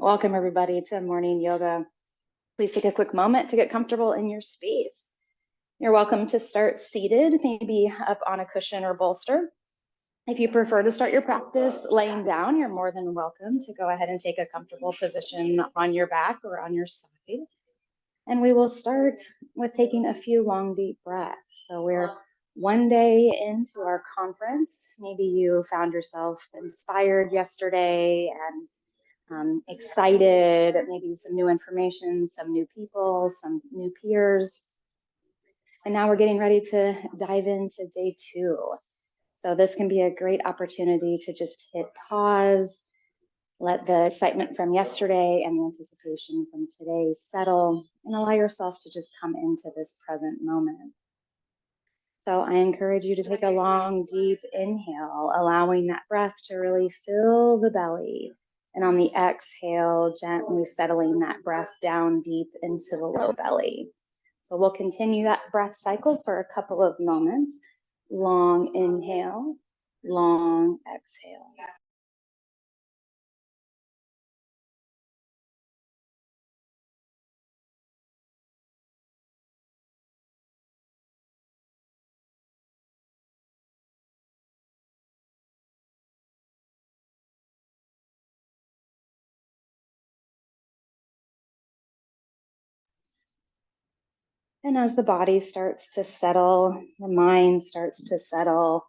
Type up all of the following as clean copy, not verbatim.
Welcome everybody to morning yoga. Please take a quick moment to get comfortable in your space. You're welcome to start seated, maybe up on a cushion or bolster. If you prefer to start your practice laying down, you're more than welcome to go ahead and take a comfortable position on your back or on your side. And we will start with taking a few long, deep breaths. So we're one day into our conference. Maybe you found yourself inspired yesterday and excited, maybe some new information, some new people, some new peers. And now we're getting ready to dive into day 2. So this can be a great opportunity to just hit pause, let the excitement from yesterday and the anticipation from today settle, and allow yourself to just come into this present moment. So I encourage you to take a long, deep inhale, allowing that breath to really fill the belly. And on the exhale, gently settling that breath down deep into the low belly. So we'll continue that breath cycle for a couple of moments. Long inhale, long exhale. And as the body starts to settle, the mind starts to settle,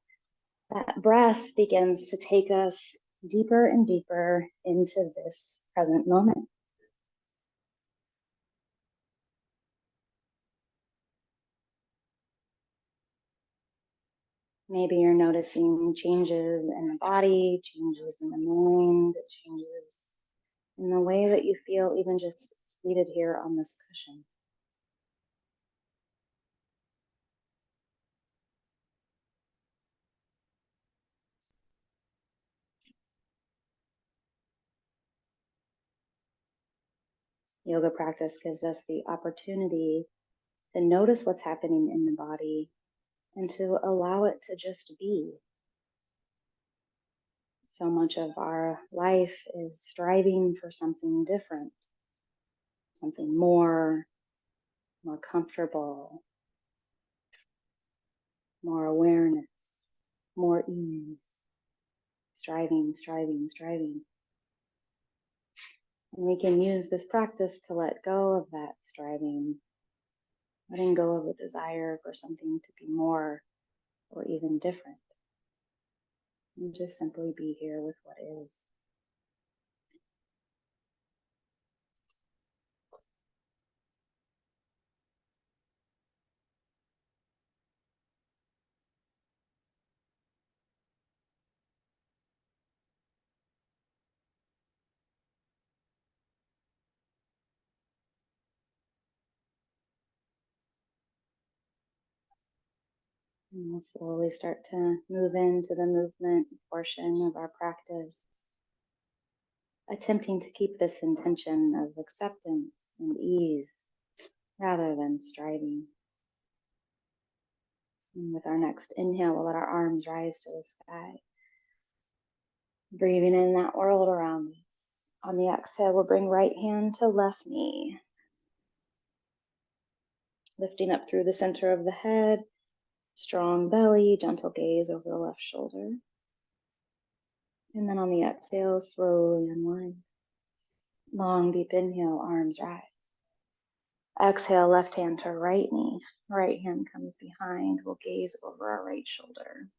that breath begins to take us deeper and deeper into this present moment. Maybe you're noticing changes in the body, changes in the mind, changes in the way that you feel even just seated here on this cushion. Yoga practice gives us the opportunity to notice what's happening in the body and to allow it to just be. So much of our life is striving for something different, something more comfortable, more awareness, more ease, striving. And we can use this practice to let go of that striving, letting go of the desire for something to be more or even different, and just simply be here with what is. And we'll slowly start to move into the movement portion of our practice, attempting to keep this intention of acceptance and ease rather than striving. And with our next inhale, we'll let our arms rise to the sky, breathing in that world around us. On the exhale, we'll bring right hand to left knee, lifting up through the center of the head, strong belly, gentle gaze over the left shoulder. And then on the exhale, slowly unwind. Long, deep inhale, arms rise. Exhale, left hand to right knee. Right hand comes behind. We'll gaze over our right shoulder.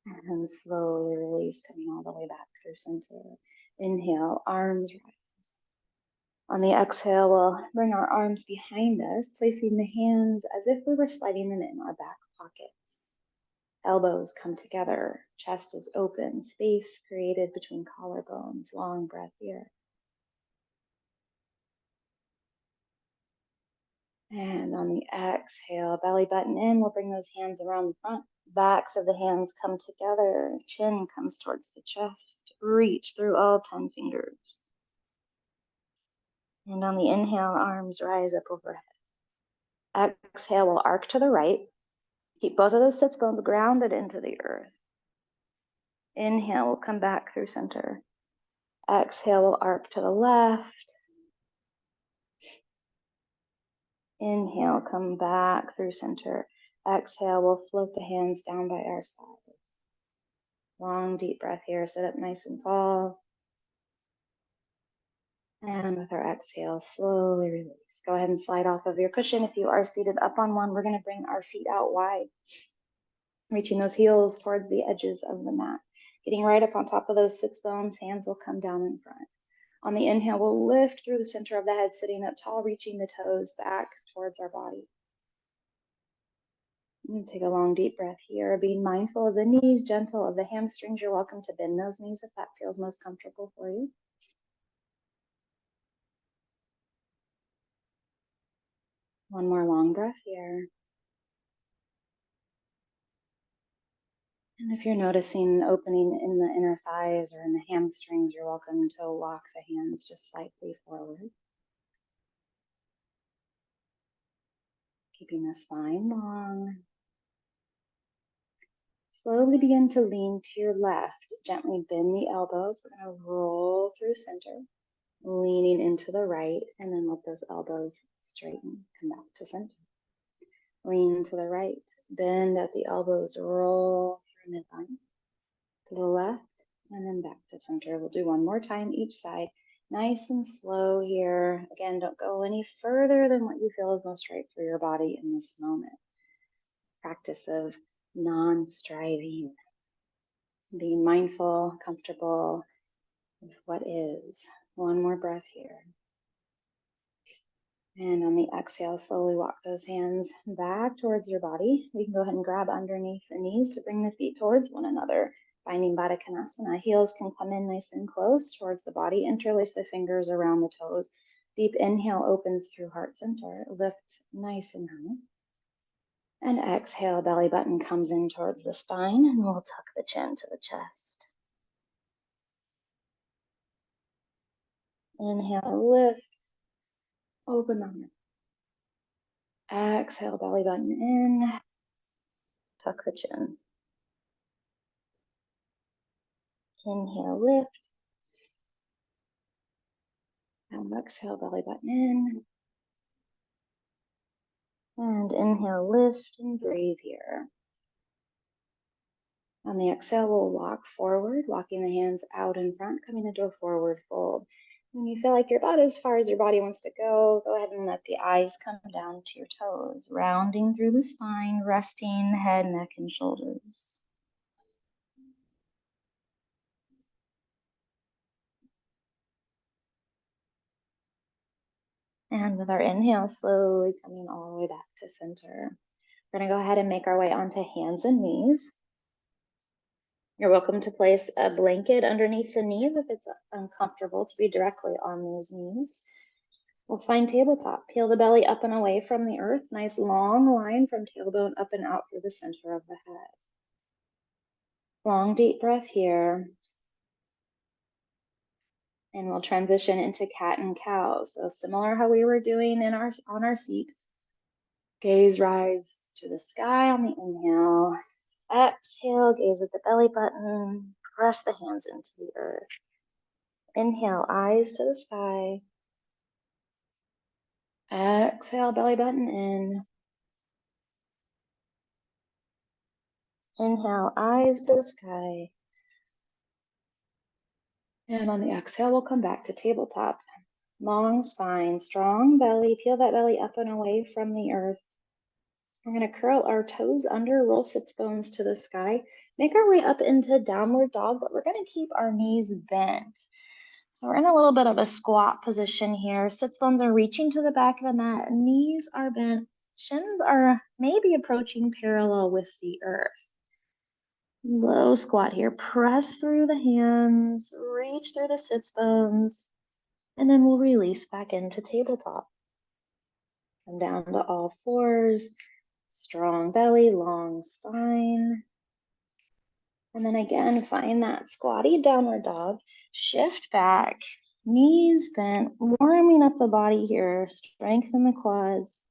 And slowly release, coming all the way back through center. Inhale, arms rise. On the exhale, we'll bring our arms behind us, placing the hands as if we were sliding them in our back pockets. Elbows come together, chest is open, space created between collarbones. Long breath here. And on the exhale, belly button in, we'll bring those hands around the front. Backs of the hands come together, chin comes towards the chest. Reach through all 10 fingers. And on the inhale, arms rise up overhead. Exhale, we'll arc to the right. Keep both of those sits bones grounded into the earth. Inhale, we'll come back through center. Exhale, we'll arc to the left. Inhale, come back through center. Exhale, we'll float the hands down by our sides. Long, deep breath here. Sit up nice and tall. And with our exhale, slowly release. Go ahead and slide off of your cushion. If you are seated up on one, we're going to bring our feet out wide, reaching those heels towards the edges of the mat. Getting right up on top of those sits bones, hands will come down in front. On the inhale, we'll lift through the center of the head, sitting up tall, reaching the toes back towards our body. And take a long, deep breath here, being mindful of the knees, gentle of the hamstrings. You're welcome to bend those knees if that feels most comfortable for you. One more long breath here. And if you're noticing an opening in the inner thighs or in the hamstrings, you're welcome to walk the hands just slightly forward. Keeping the spine long. Slowly begin to lean to your left. Gently bend the elbows. We're going to roll through center, leaning into the right, and then let those elbows straighten. Come back to center. Lean to the right, bend at the elbows, roll through midline. To the left, and then back to center. We'll do one more time each side. Nice and slow here. Again, don't go any further than what you feel is most right for your body in this moment. Practice of non-striving. Being mindful, comfortable with what is. One more breath here. And on the exhale, slowly walk those hands back towards your body. We can go ahead and grab underneath the knees to bring the feet towards one another. Finding Baddha Konasana. Heels can come in nice and close towards the body. Interlace the fingers around the toes. Deep inhale opens through heart center. Lift nice and high. And exhale, belly button comes in towards the spine, and we'll tuck the chin to the chest. Inhale, lift. Open the heart. Exhale, belly button in. Tuck the chin. Inhale, lift. And exhale, belly button in. And inhale, lift and breathe here. On the exhale, we'll walk forward, walking the hands out in front, coming into a forward fold. When you feel like you're about as far as your body wants to go ahead and let the eyes come down to your toes, rounding through the spine, resting head, neck, and shoulders. And with our inhale, slowly coming all the way back to center. We're going to go ahead and make our way onto hands and knees. You're welcome to place a blanket underneath the knees if it's uncomfortable to be directly on those knees. We'll find tabletop. Peel the belly up and away from the earth. Nice long line from tailbone up and out through the center of the head. Long, deep breath here. And we'll transition into cat and cow. So similar how we were doing on our seat. Gaze rise to the sky on the inhale. Exhale, gaze at the belly button. Press the hands into the earth. Inhale, eyes to the sky. Exhale, belly button in. Inhale, eyes to the sky. And on the exhale, we'll come back to tabletop. Long spine, strong belly. Peel that belly up and away from the earth. We're going to curl our toes under, roll sits bones to the sky. Make our way up into downward dog, but we're going to keep our knees bent. So we're in a little bit of a squat position here. Sits bones are reaching to the back of the mat. Knees are bent. Shins are maybe approaching parallel with the earth. Low squat here. Press through the hands, reach through the sits bones, and then we'll release back into tabletop. Come down to all fours. Strong belly, long spine. And then again, find that squatty downward dog. Shift back, knees bent, warming up the body here. Strengthen the quads.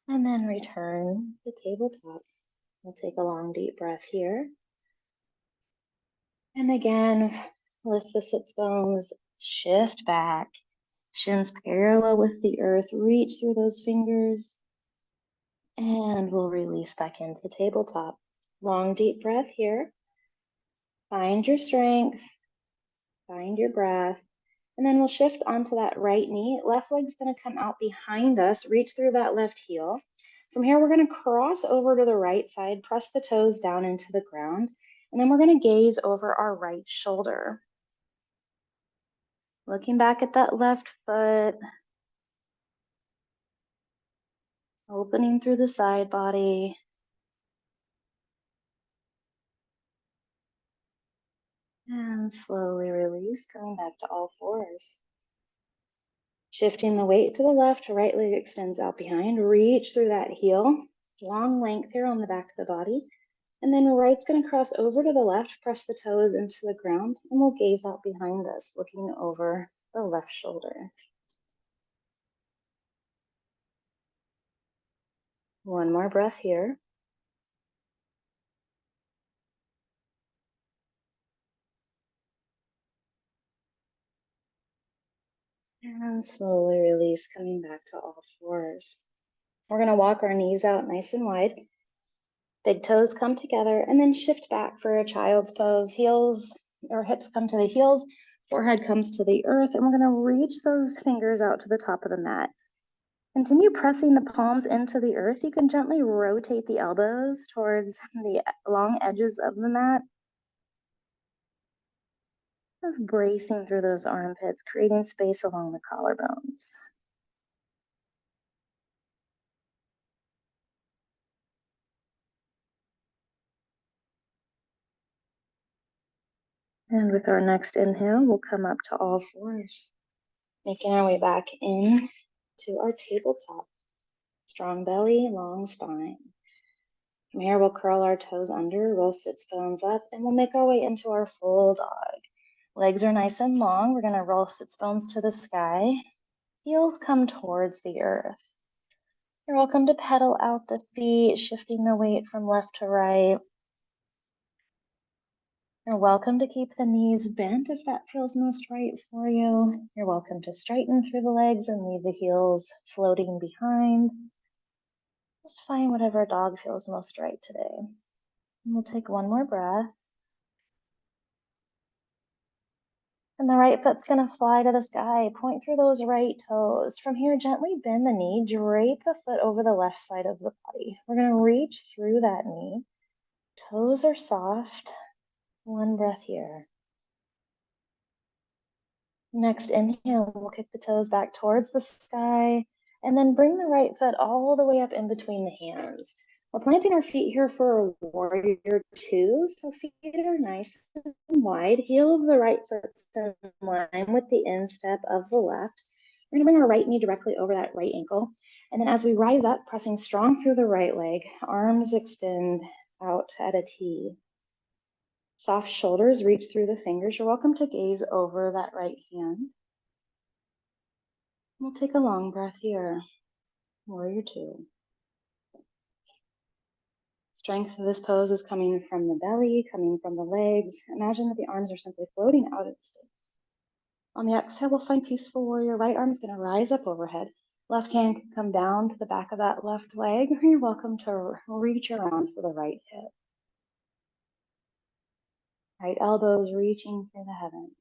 And then return to tabletop. We'll take a long, deep breath here. And again, lift the sits bones, shift back, shins parallel with the earth, reach through those fingers, and we'll release back into tabletop. Long, deep breath here. Find your strength, find your breath, and then we'll shift onto that right knee. Left leg's gonna come out behind us, reach through that left heel. From here, we're gonna cross over to the right side, press the toes down into the ground, and then we're gonna gaze over our right shoulder. Looking back at that left foot, opening through the side body. And slowly release, coming back to all fours. Shifting the weight to the left, right leg extends out behind, reach through that heel, long length here on the back of the body. And then right's gonna cross over to the left, press the toes into the ground, and we'll gaze out behind us, looking over the left shoulder. One more breath here. And slowly release, coming back to all fours. We're gonna walk our knees out nice and wide. Big toes come together and then shift back for a child's pose. Heels or hips come to the heels, forehead comes to the earth, and we're gonna reach those fingers out to the top of the mat. Continue pressing the palms into the earth. You can gently rotate the elbows towards the long edges of the mat, of bracing through those armpits, creating space along the collarbones. And with our next inhale, we'll come up to all fours, making our way back in to our tabletop. Strong belly, long spine. From here, we'll curl our toes under, roll sits bones up, and we'll make our way into our full dog. Legs are nice and long. We're going to roll sits bones to the sky. Heels come towards the earth. You're welcome to pedal out the feet, shifting the weight from left to right. You're welcome to keep the knees bent if that feels most right for you. You're welcome to straighten through the legs and leave the heels floating behind. Just find whatever dog feels most right today. And we'll take one more breath. And the right foot's gonna fly to the sky. Point through those right toes. From here, gently bend the knee, drape the foot over the left side of the body. We're gonna reach through that knee. Toes are soft. One breath here. Next inhale, we'll kick the toes back towards the sky and then bring the right foot all the way up in between the hands. We're planting our feet here for a warrior two. So feet are nice and wide. Heel of the right foot's in line with the instep of the left. We're gonna bring our right knee directly over that right ankle. And then as we rise up, pressing strong through the right leg, arms extend out at a T. Soft shoulders reach through the fingers. You're welcome to gaze over that right hand. We'll take a long breath here. Warrior two. Strength of this pose is coming from the belly, coming from the legs. Imagine that the arms are simply floating out in space. On the exhale, we'll find peaceful warrior. Right arm is going to rise up overhead. Left hand can come down to the back of that left leg. You're welcome to reach around for the right hip. Right elbows reaching for the heavens.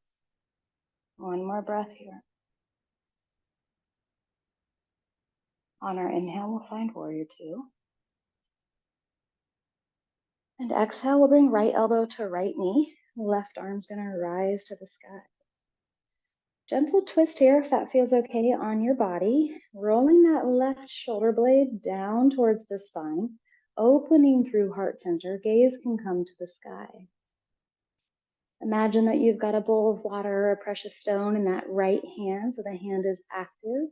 One more breath here. On our inhale, we'll find warrior two. And exhale, we'll bring right elbow to right knee. Left arm's gonna rise to the sky. Gentle twist here if that feels okay on your body. Rolling that left shoulder blade down towards the spine, opening through heart center. Gaze can come to the sky. Imagine that you've got a bowl of water or a precious stone in that right hand, so the hand is active.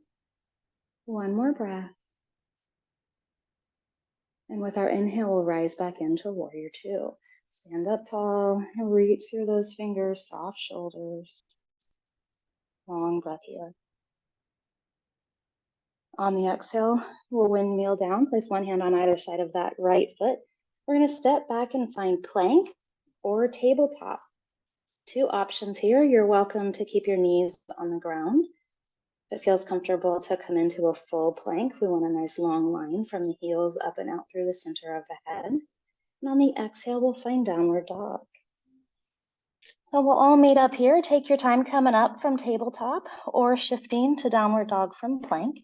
One more breath. And with our inhale, we'll rise back into warrior two. Stand up tall and reach through those fingers, soft shoulders. Long breath here. On the exhale, we'll windmill down. Place one hand on either side of that right foot. We're going to step back and find plank or tabletop. Two options here. You're welcome to keep your knees on the ground. If it feels comfortable to come into a full plank, we want a nice long line from the heels up and out through the center of the head. And on the exhale, we'll find downward dog. So we'll all meet up here. Take your time coming up from tabletop or shifting to downward dog from plank.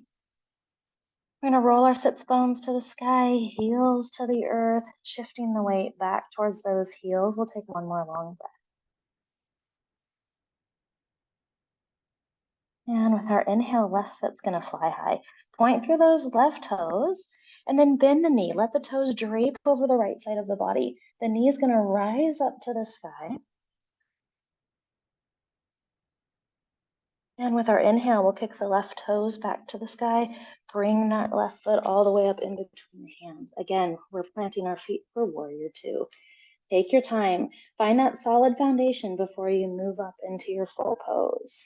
We're going to roll our sits bones to the sky, heels to the earth, shifting the weight back towards those heels. We'll take one more long breath. And with our inhale, left foot's going to fly high. Point through those left toes and then bend the knee. Let the toes drape over the right side of the body. The knee is going to rise up to the sky. And with our inhale, we'll kick the left toes back to the sky. Bring that left foot all the way up in between the hands. Again, we're planting our feet for warrior two. Take your time. Find that solid foundation before you move up into your full pose.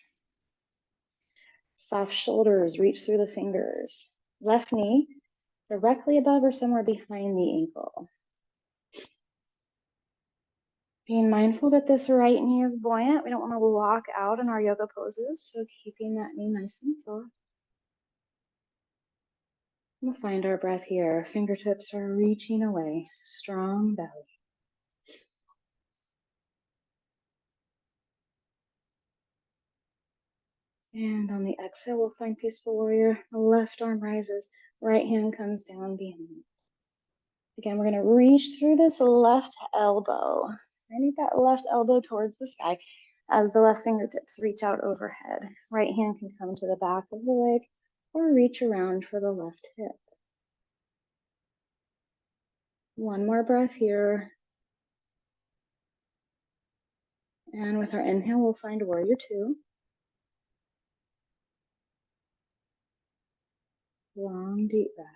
Soft shoulders, reach through the fingers. Left knee directly above or somewhere behind the ankle. Being mindful that this right knee is buoyant. We don't want to lock out in our yoga poses, so keeping that knee nice and soft. We'll find our breath here. Fingertips are reaching away. Strong belly. And on the exhale, we'll find peaceful warrior. Left arm rises. Right hand comes down behind. Again, we're going to reach through this left elbow. I need that left elbow towards the sky as the left fingertips reach out overhead. Right hand can come to the back of the leg or reach around for the left hip. One more breath here. And with our inhale, we'll find warrior two. Long, deep breath.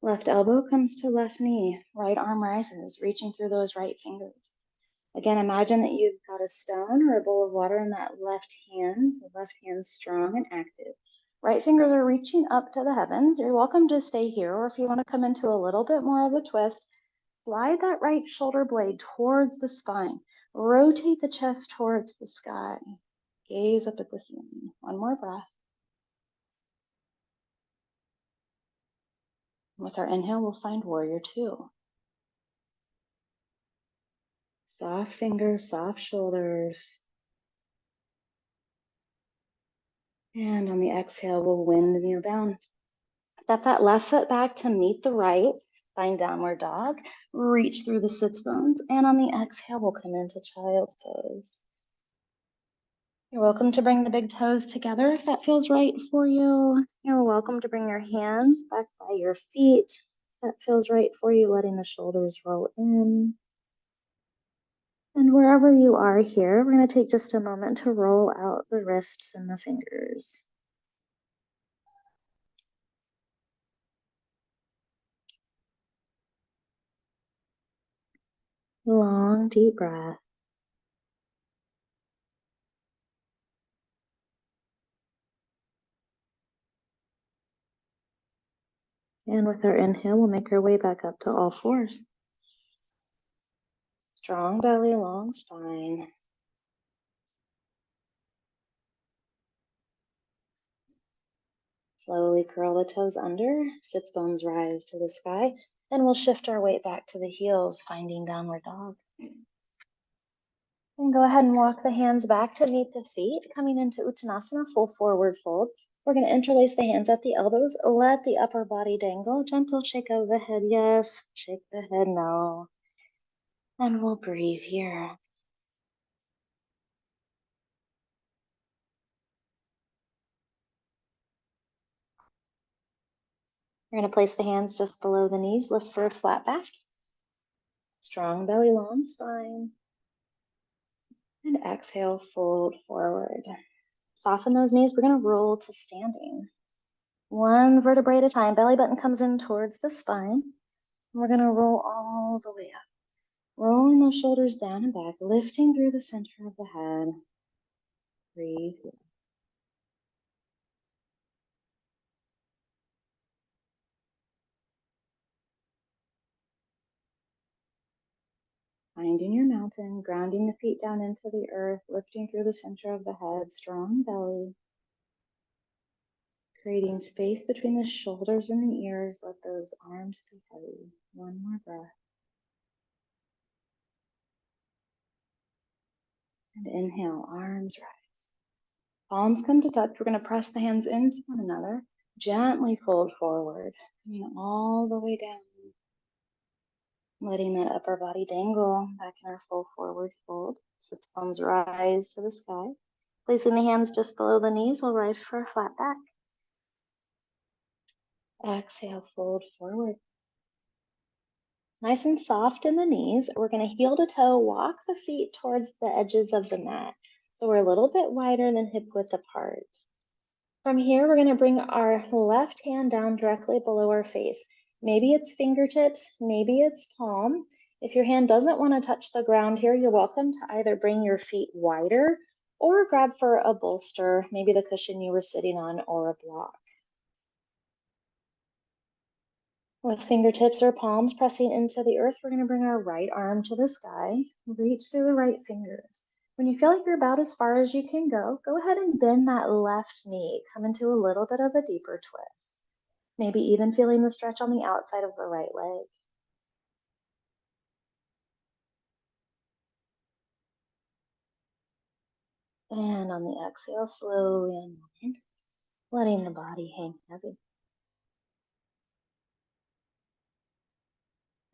Left elbow comes to left knee. Right arm rises, reaching through those right fingers. Again, imagine that you've got a stone or a bowl of water in that left hand. The left hand's strong and active. Right fingers are reaching up to the heavens. You're welcome to stay here, or if you want to come into a little bit more of a twist, slide that right shoulder blade towards the spine. Rotate the chest towards the sky. Gaze up at the ceiling. One more breath. With our inhale, we'll find warrior two. Soft fingers, soft shoulders. And on the exhale, we'll windmill down. Step that left foot back to meet the right. Find downward dog. Reach through the sits bones. And on the exhale, we'll come into child's pose. You're welcome to bring the big toes together if that feels right for you. You're welcome to bring your hands back by your feet. If that feels right for you, letting the shoulders roll in. And wherever you are here, we're going to take just a moment to roll out the wrists and the fingers. Long, deep breath. And with our inhale, we'll make our way back up to all fours. Strong belly, long spine. Slowly curl the toes under, sits bones rise to the sky, and we'll shift our weight back to the heels, finding downward dog. And go ahead and walk the hands back to meet the feet, coming into Uttanasana, full forward fold. We're going to interlace the hands at the elbows, let the upper body dangle, gentle shake of the head, yes, shake the head, no. And we'll breathe here. We're going to place the hands just below the knees, lift for a flat back. Strong belly, long spine. And exhale, fold forward. Soften those knees. We're going to roll to standing. One vertebrae at a time. Belly button comes in towards the spine. And we're going to roll all the way up. Rolling those shoulders down and back, lifting through the center of the head. Breathe. Finding your mountain, grounding the feet down into the earth, lifting through the center of the head, strong belly. Creating space between the shoulders and the ears. Let those arms be heavy. One more breath. And inhale, arms rise. Palms come to touch. We're going to press the hands into one another. Gently fold forward, coming all the way down. Letting that upper body dangle back in our full forward fold. Sits bones rise to the sky. Placing the hands just below the knees, we'll rise for a flat back. Exhale, fold forward. Nice and soft in the knees. We're going to heel to toe, walk the feet towards the edges of the mat. So we're a little bit wider than hip width apart. From here, we're going to bring our left hand down directly below our face. Maybe it's fingertips, maybe it's palm. If your hand doesn't want to touch the ground here, you're welcome to either bring your feet wider or grab for a bolster, maybe the cushion you were sitting on or a block. With fingertips or palms pressing into the earth, we're going to bring our right arm to the sky, reach through the right fingers. When you feel like you're about as far as you can go ahead and bend that left knee, come into a little bit of a deeper twist. Maybe even feeling the stretch on the outside of the right leg. And on the exhale, slowly unwind, letting the body hang heavy.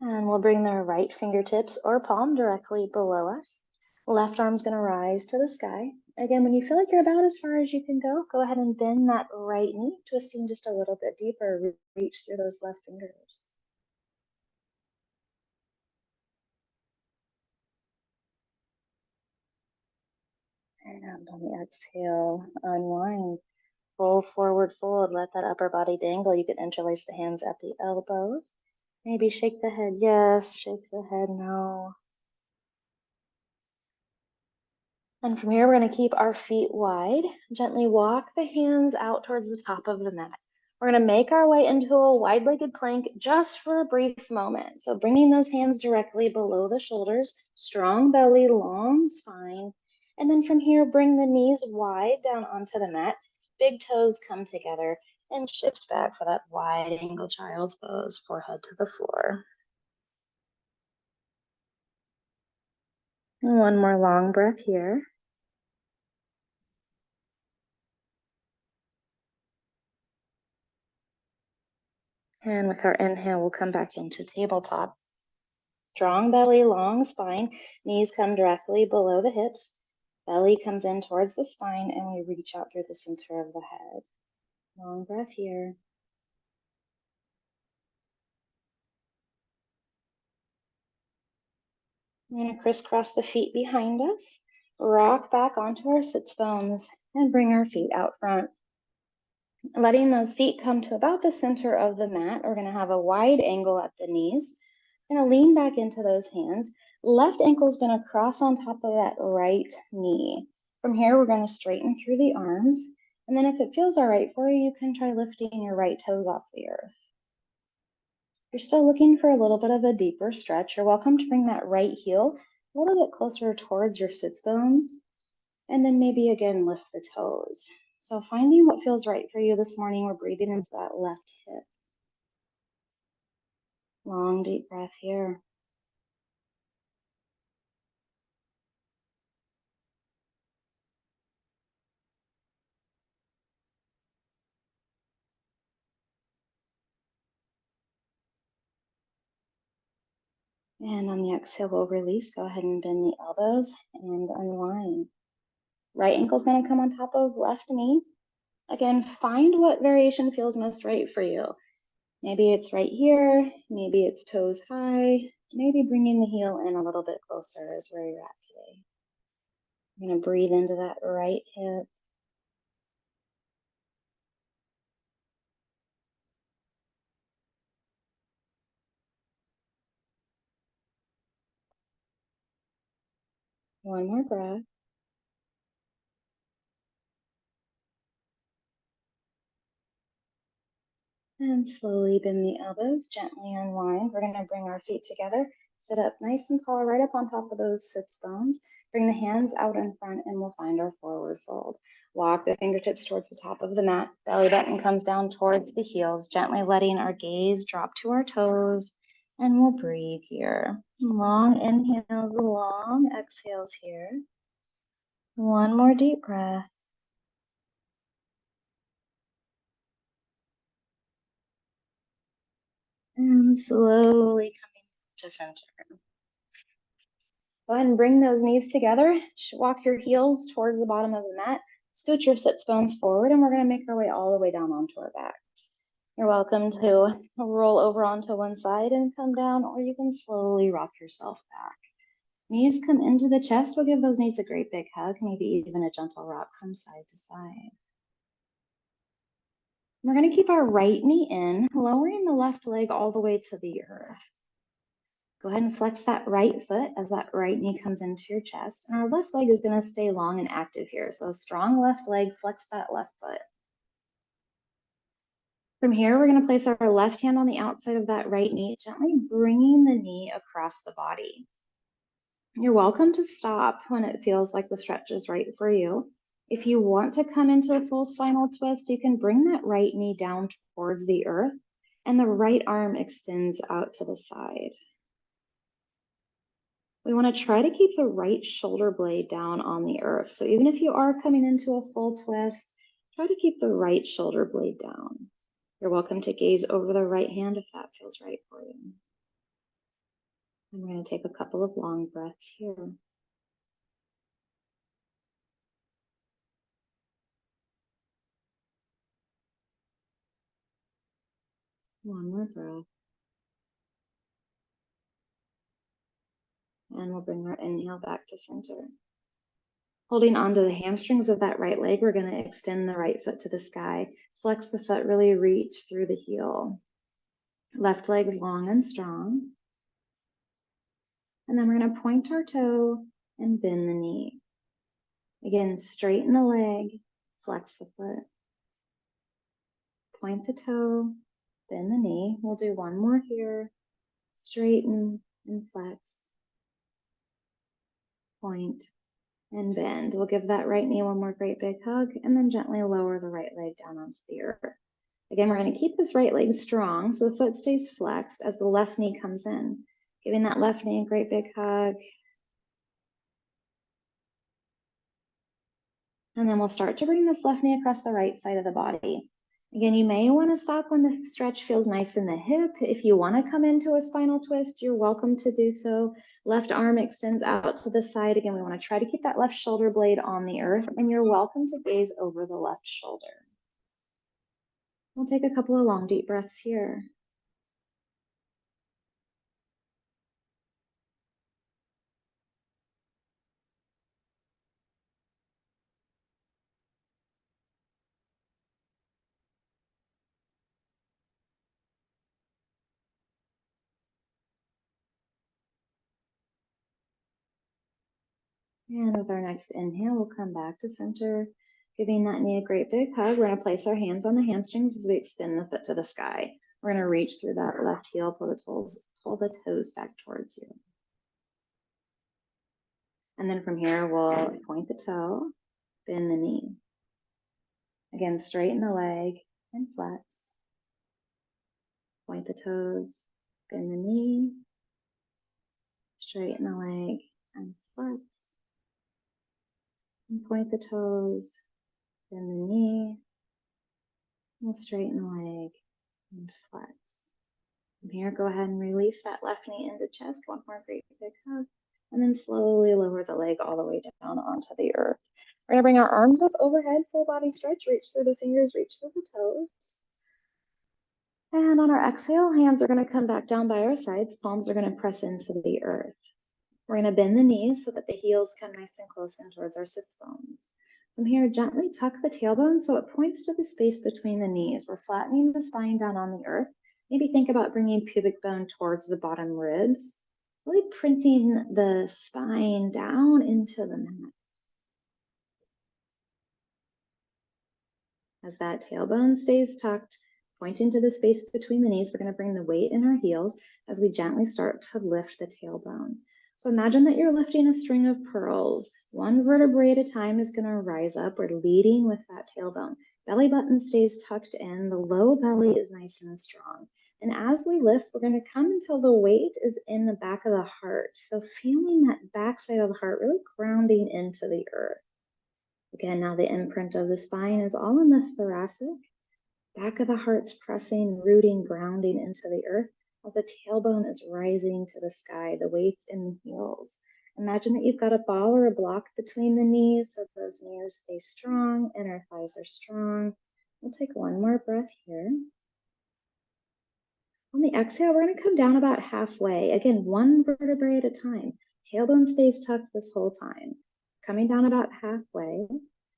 And we'll bring the right fingertips or palm directly below us. Left arm's going to rise to the sky. Again, when you feel like you're about as far as you can go ahead and bend that right knee, twisting just a little bit deeper, reach through those left fingers. And on the exhale, unwind. Full forward fold, let that upper body dangle. You can interlace the hands at the elbows. Maybe shake the head yes, shake the head no. And from here, we're going to keep our feet wide. Gently walk the hands out towards the top of the mat. We're going to make our way into a wide-legged plank just for a brief moment. So bringing those hands directly below the shoulders, strong belly, long spine. And then from here, bring the knees wide down onto the mat. Big toes come together and shift back for that wide angle child's pose, forehead to the floor. And one more long breath here. And with our inhale, we'll come back into tabletop. Strong belly, long spine, knees come directly below the hips. Belly comes in towards the spine and we reach out through the center of the head. Long breath here. We're going to crisscross the feet behind us, rock back onto our sits bones, and bring our feet out front. Letting those feet come to about the center of the mat. We're going to have a wide angle at the knees. We're going to lean back into those hands. Left ankle is going to cross on top of that right knee. From here, we're going to straighten through the arms. And then if it feels all right for you, you can try lifting your right toes off the earth. If you're still looking for a little bit of a deeper stretch, you're welcome to bring that right heel a little bit closer towards your sits bones. And then maybe again, lift the toes. So finding what feels right for you this morning, we're breathing into that left hip. Long, deep breath here. And on the exhale, we'll release. Go ahead and bend the elbows and unwind. Right ankle's going to come on top of left knee. Again, find what variation feels most right for you. Maybe it's right here. Maybe it's toes high. Maybe bringing the heel in a little bit closer is where you're at today. You're going to breathe into that right hip. One more breath. And slowly bend the elbows, gently unwind. We're going to bring our feet together, Sit up nice and tall, right up on top of those sits bones. Bring the hands out in front and we'll find our forward fold. Walk the fingertips towards the top of the mat. Belly button comes down towards the heels, gently letting our gaze drop to our toes. And we'll breathe here. Long inhales, long exhales here. One more deep breath. And slowly coming to center. Go ahead and bring those knees together. Walk your heels towards the bottom of the mat. Scoot your sits bones forward, and we're going to make our way all the way down onto our backs. You're welcome to roll over onto one side and come down, or you can slowly rock yourself back. Knees come into the chest. We'll give those knees a great big hug, maybe even a gentle rock from side to side. We're going to keep our right knee in, lowering the left leg all the way to the earth. Go ahead and flex that right foot as that right knee comes into your chest. And our left leg is going to stay long and active here. So a strong left leg, flex that left foot. From here, we're going to place our left hand on the outside of that right knee, gently bringing the knee across the body. You're welcome to stop when it feels like the stretch is right for you. If you want to come into a full spinal twist, you can bring that right knee down towards the earth and the right arm extends out to the side. We want to try to keep the right shoulder blade down on the earth. So even if you are coming into a full twist, try to keep the right shoulder blade down. You're welcome to gaze over the right hand if that feels right for you. I'm going to take a couple of long breaths here. One more breath. And we'll bring our inhale back to center. Holding onto the hamstrings of that right leg, we're going to extend the right foot to the sky. Flex the foot, really reach through the heel. Left leg is long and strong. And then we're going to point our toe and bend the knee. Again, straighten the leg, flex the foot. Point the toe, bend the knee. We'll do one more here. Straighten and flex. Point and bend. We'll give that right knee one more great big hug and then gently lower the right leg down onto the earth. Again, we're going to keep this right leg strong so the foot stays flexed as the left knee comes in. Giving that left knee a great big hug. And then we'll start to bring this left knee across the right side of the body. Again, you may want to stop when the stretch feels nice in the hip. If you want to come into a spinal twist, you're welcome to do so. Left arm extends out to the side. Again, we want to try to keep that left shoulder blade on the earth, and you're welcome to gaze over the left shoulder. We'll take a couple of long, deep breaths here. And with our next inhale, we'll come back to center, giving that knee a great big hug. We're going to place our hands on the hamstrings as we extend the foot to the sky. We're going to reach through that left heel, pull the toes back towards you. And then from here, we'll point the toe, bend the knee. Again, straighten the leg and flex. Point the toes, bend the knee, straighten the leg and flex. And point the toes, bend the knee, and straighten the leg and flex. From here, go ahead and release that left knee into chest. One more great big hug. And then slowly lower the leg all the way down onto the earth. We're going to bring our arms up overhead, full body stretch. Reach through the fingers, reach through the toes. And on our exhale, hands are going to come back down by our sides. Palms are going to press into the earth. We're going to bend the knees so that the heels come nice and close in towards our sits bones. From here, gently tuck the tailbone so it points to the space between the knees. We're flattening the spine down on the earth. Maybe think about bringing pubic bone towards the bottom ribs, really printing the spine down into the mat. As that tailbone stays tucked, Pointing to the space between the knees, we're going to bring the weight in our heels as we gently start to lift the tailbone. So imagine that you're lifting a string of pearls. One vertebrae at a time is going to rise up. We're leading with that tailbone. Belly button stays tucked in. The low belly is nice and strong. And as we lift, we're going to come until the weight is in the back of the heart. So feeling that back side of the heart really grounding into the earth. Again, now the imprint of the spine is all in the thoracic. Back of the heart's pressing, rooting, grounding into the earth as the tailbone is rising to the sky, the weight's in the heels. Imagine that you've got a ball or a block between the knees so those knees stay strong, inner thighs are strong. We'll take one more breath here. On the exhale, we're going to come down about halfway. Again, one vertebrae at a time. Tailbone stays tucked this whole time. Coming down about halfway,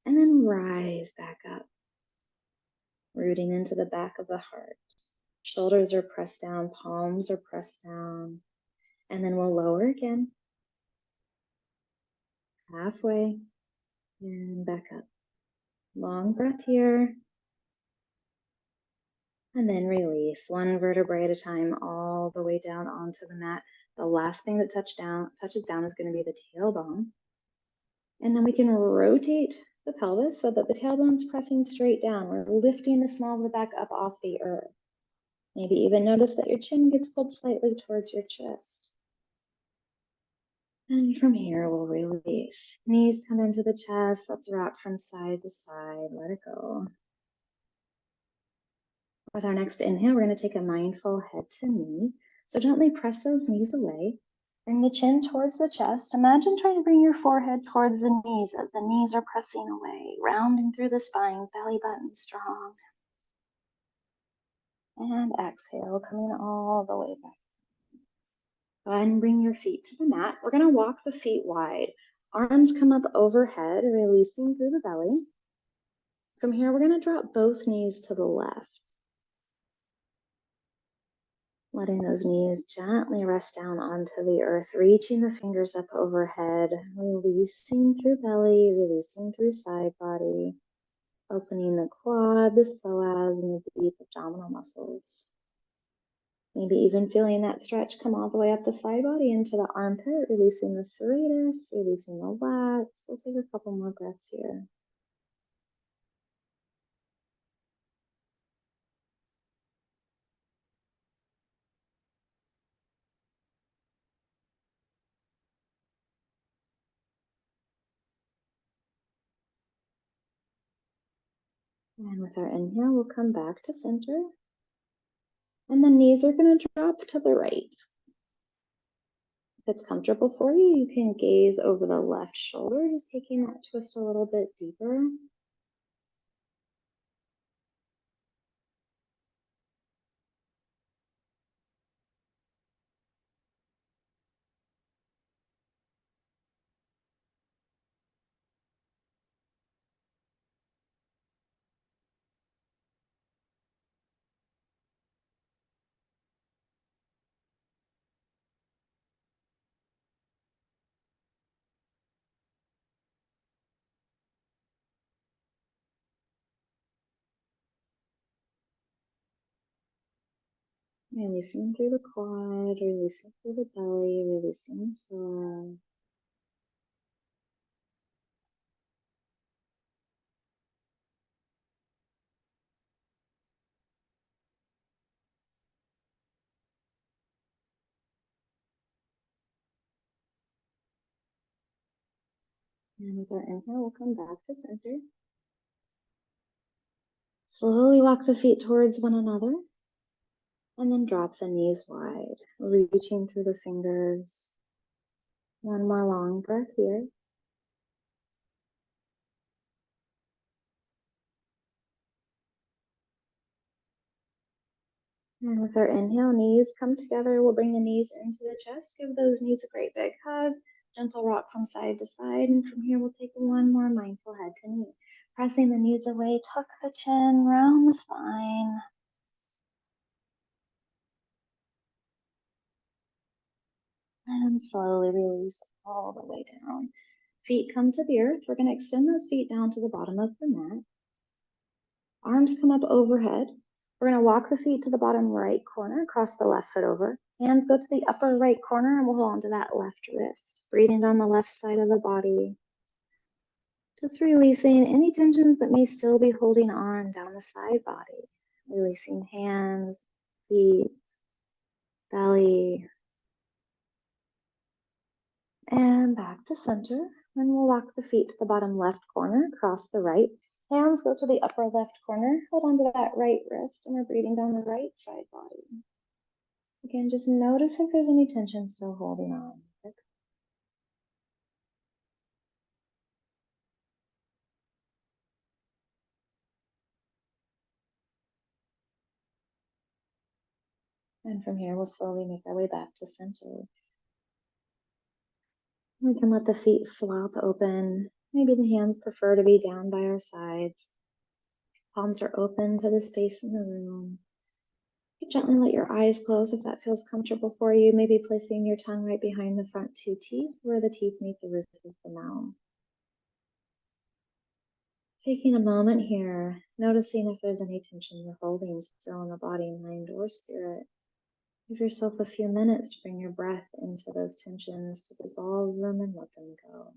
and then rise back up. Rooting into the back of the heart. Shoulders are pressed down, palms are pressed down. And then we'll lower again. Halfway, and back up. Long breath here. And then release, one vertebrae at a time, all the way down onto the mat. The last thing that touches down is going to be the tailbone. And then we can rotate the pelvis so that the tailbone's pressing straight down. We're lifting the small of the back up off the earth. Maybe even notice that your chin gets pulled slightly towards your chest. And from here, we'll release. Knees come into the chest. Let's rock from side to side. Let it go. With our next inhale, we're going to take a mindful head to knee. So gently press those knees away. Bring the chin towards the chest. Imagine trying to bring your forehead towards the knees as the knees are pressing away, rounding through the spine, belly button strong. And exhale, coming all the way back. Go ahead and bring your feet to the mat. We're going to walk the feet wide. Arms come up overhead, releasing through the belly. From here, we're going to drop both knees to the left. Letting those knees gently rest down onto the earth, reaching the fingers up overhead, releasing through belly, releasing through side body, opening the quad, the psoas, and the deep abdominal muscles. Maybe even feeling that stretch come all the way up the side body into the armpit, releasing the serratus, releasing the lats. We'll take a couple more breaths here. And with our inhale, we'll come back to center. And the knees are going to drop to the right. If it's comfortable for you, you can gaze over the left shoulder, just taking that twist a little bit deeper. Releasing through the quad, releasing through the belly, releasing the psoas. And with our inhale, we'll come back to center. Slowly walk the feet towards one another. And then drop the knees wide, reaching through the fingers. One more long breath here. And with our inhale, knees come together. We'll bring the knees into the chest. Give those knees a great big hug. Gentle rock from side to side. And from here, we'll take one more mindful head to knee. Pressing the knees away, tuck the chin, round the spine. And slowly release all the way down. Feet come to the earth. We're going to extend those feet down to the bottom of the mat. Arms come up overhead. We're going to walk the feet to the bottom right corner, cross the left foot over. Hands go to the upper right corner, and we'll hold on to that left wrist. Breathing down the left side of the body. Just releasing any tensions that may still be holding on down the side body. Releasing hands, feet, belly, and back to center. Then we'll walk the feet to the bottom left corner, cross the right. Hands go to the upper left corner. Hold on to that right wrist, and we're breathing down the right side body. Again, just notice if there's any tension still holding on. And from here, we'll slowly make our way back to center. We can let the feet flop open. Maybe the hands prefer to be down by our sides. Palms are open to the space in the room. You can gently let your eyes close if that feels comfortable for you. Maybe placing your tongue right behind the front two teeth where the teeth meet the roof of the mouth. Taking a moment here, noticing if there's any tension you're holding still in the body, mind, or spirit. Give yourself a few minutes to bring your breath into those tensions, to dissolve them and let them go.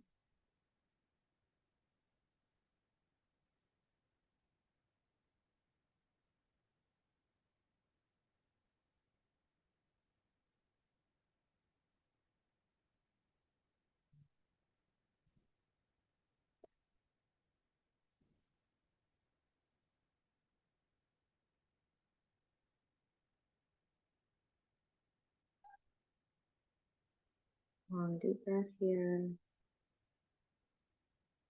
Long deep breath here.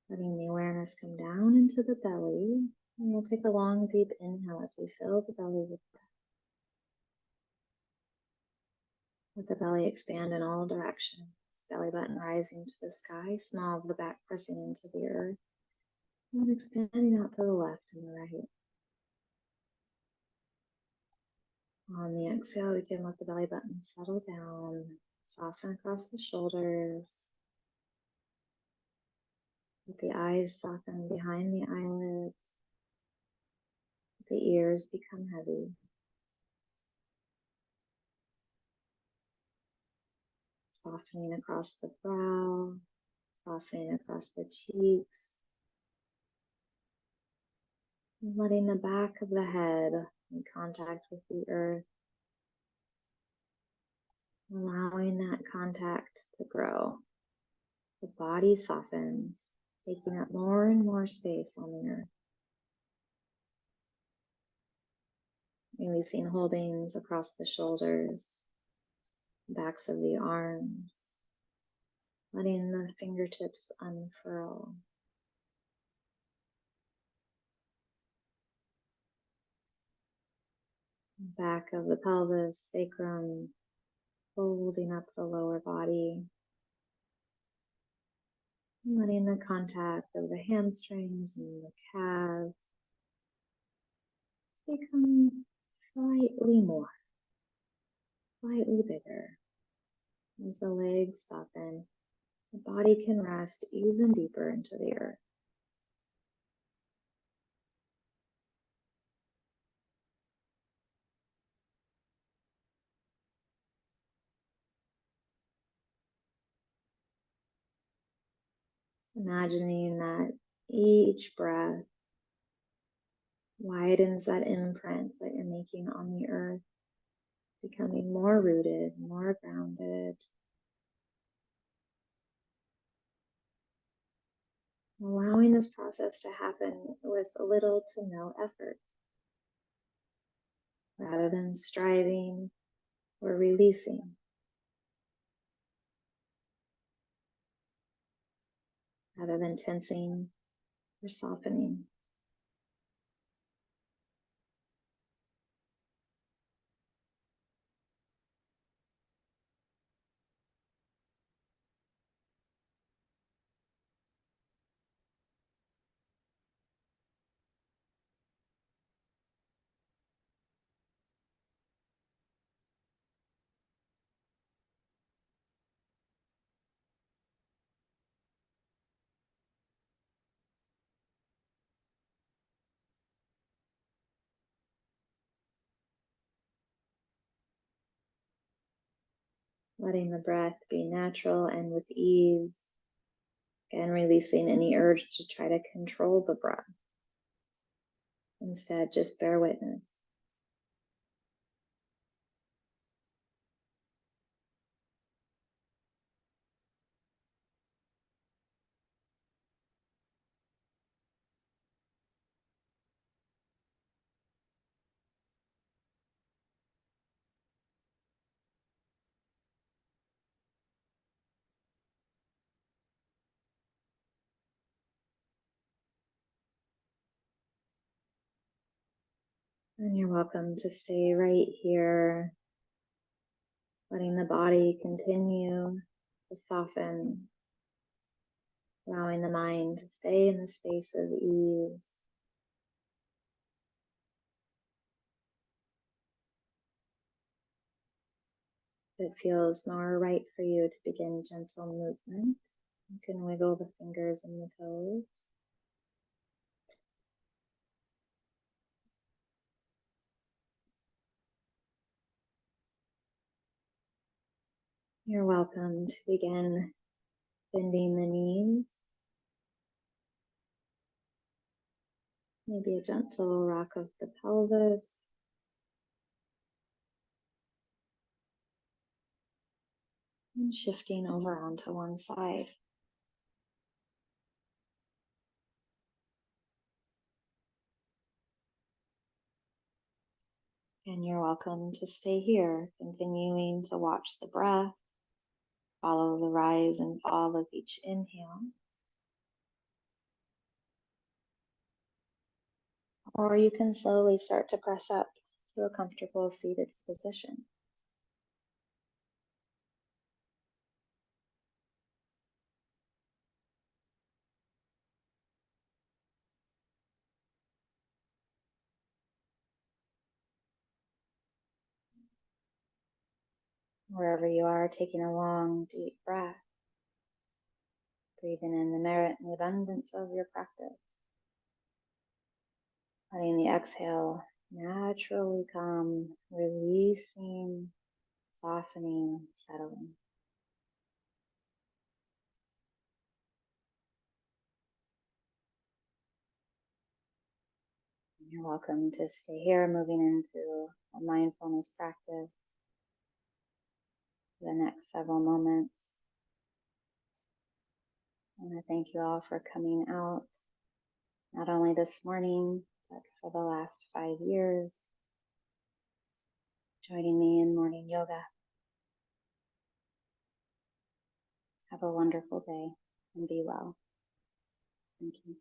Letting the awareness come down into the belly. And we'll take a long deep inhale as we fill the belly with breath. Let the belly expand in all directions. Belly button rising to the sky, small of the back pressing into the earth. And extending out to the left and the right. On the exhale, we can let the belly button settle down, soften across the shoulders. Let the eyes soften behind the eyelids. Let the ears become heavy. Softening across the brow, softening across the cheeks. And letting the back of the head in contact with the earth. Allowing that contact to grow. The body softens, taking up more and more space on the earth. Releasing holdings across the shoulders, backs of the arms, letting the fingertips unfurl. Back of the pelvis, sacrum, folding up the lower body. Letting the contact of the hamstrings and the calves become slightly more, slightly bigger. As the legs soften, the body can rest even deeper into the earth. Imagining that each breath widens that imprint that you're making on the earth, becoming more rooted, more grounded. Allowing this process to happen with little to no effort, rather than striving or releasing. Rather than tensing or softening. letting the breath be natural and with ease, and releasing any urge to try to control the breath. Instead, just bear witness. And you're welcome to stay right here, letting the body continue to soften, allowing the mind to stay in the space of ease. If it feels more right for you to begin gentle movement, you can wiggle the fingers and the toes. You're welcome to begin bending the knees. Maybe a gentle rock of the pelvis. And shifting over onto one side. And you're welcome to stay here, continuing to watch the breath, follow the rise and fall of each inhale. Or you can slowly start to press up to a comfortable seated position. Wherever you are, taking a long, deep breath, breathing in the merit and the abundance of your practice. Letting the exhale naturally come, releasing, softening, settling. You're welcome to stay here, moving into a mindfulness practice for the next several moments. And I thank you all for coming out, not only this morning, but for the last 5 years, joining me in morning yoga. Have a wonderful day and be well. Thank you.